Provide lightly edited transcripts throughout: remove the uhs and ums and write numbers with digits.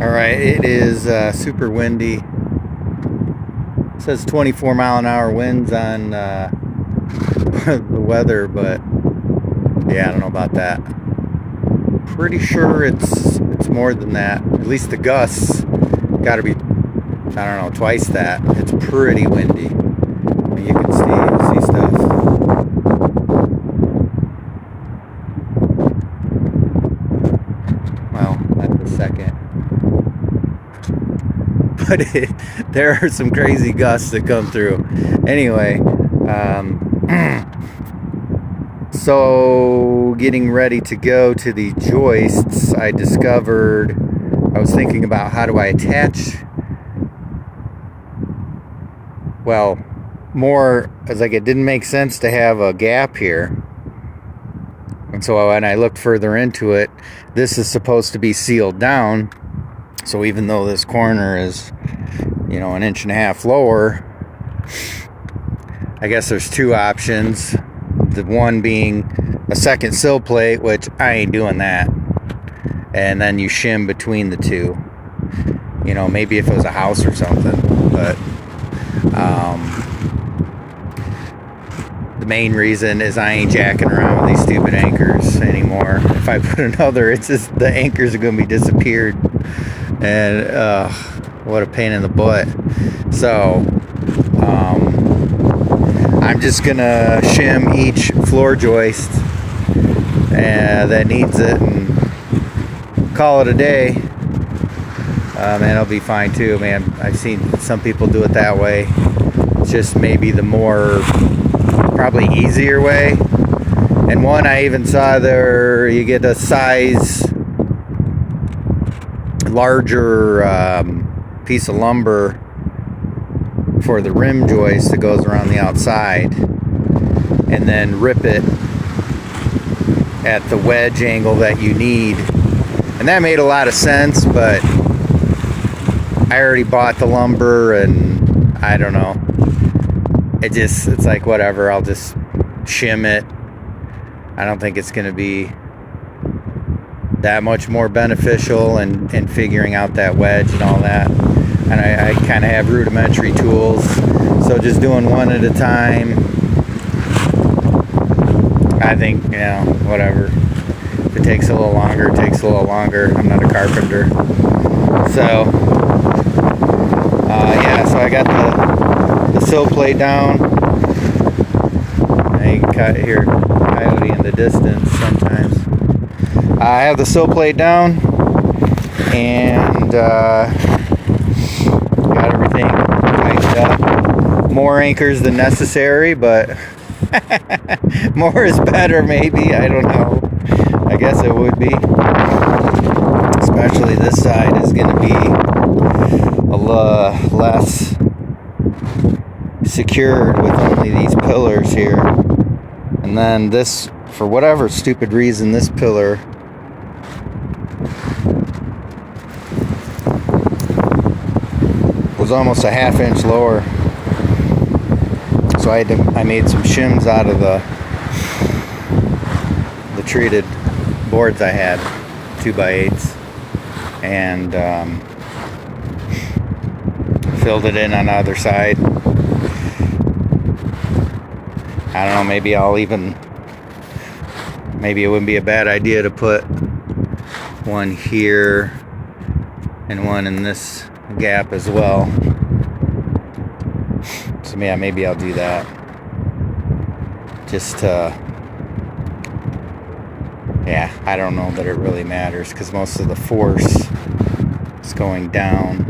All right, it is super windy. It says 24-mile-an-hour winds on the weather, but yeah, I don't know about that. Pretty sure it's more than that. At least the gusts got to be, I don't know, twice that. It's pretty windy. You can see stuff. Well, not the second. But there are some crazy gusts that come through. Anyway, so getting ready to go to the joists, I was thinking about how do I attach, well, more as like it didn't make sense to have a gap here. And so when I looked further into it, this is supposed to be sealed down. So even though this corner is, an inch and a half lower, I guess there's two options. The one being a second sill plate, which I ain't doing that. And then you shim between the two. Maybe if it was a house or something. But the main reason is I ain't jacking around with these stupid anchors anymore. If I put another, it's just the anchors are going to be disappeared. And what a pain in the butt. So I'm just gonna shim each floor joist that needs it and call it a day. And it'll be fine too, man. I've seen some people do it that way. It's just maybe the more probably easier way. And one I even saw there, you get a size larger piece of lumber for the rim joist that goes around the outside, and then rip it at the wedge angle that you need. And that made a lot of sense, but I already bought the lumber and I don't know, it's like whatever, I'll just shim it. I don't think it's going to be that much more beneficial in figuring out that wedge and all that. And I kind of have rudimentary tools, so just doing one at a time, I think, whatever. If it takes a little longer, it takes a little longer. I'm not a carpenter. So so I got the sill plate down. You can hear coyote in the distance sometimes. I have the sill plate down and got everything tightened up. More anchors than necessary, but more is better maybe. I don't know. I guess it would be. Especially this side is going to be a less secured with only these pillars here. And then this, for whatever stupid reason, this pillar was almost a half-inch lower, so I made some shims out of the treated boards I had, 2x8s, and filled it in on the other side. I don't know, maybe it wouldn't be a bad idea to put one here and one in this gap as well. So yeah, maybe I'll do that. Just I don't know that it really matters because most of the force is going down.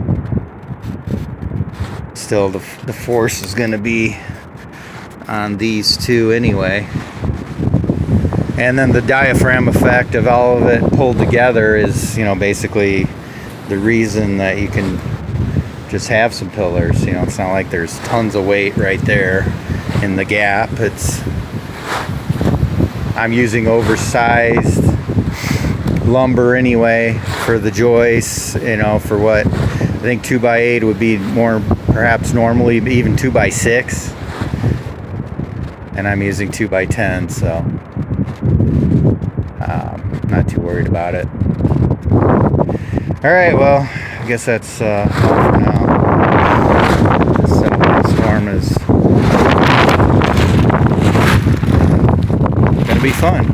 Still, the force is going to be on these two anyway. And then the diaphragm effect of all of it pulled together is, basically the reason that you can just have some pillars. It's not like there's tons of weight right there in the gap. I'm using oversized lumber anyway for the joists, for what I think 2x8 would be more perhaps normally even 2x6, and I'm using 2x10, so not too worried about it. Alright, well, I guess that's all for now. This storm is gonna be fun.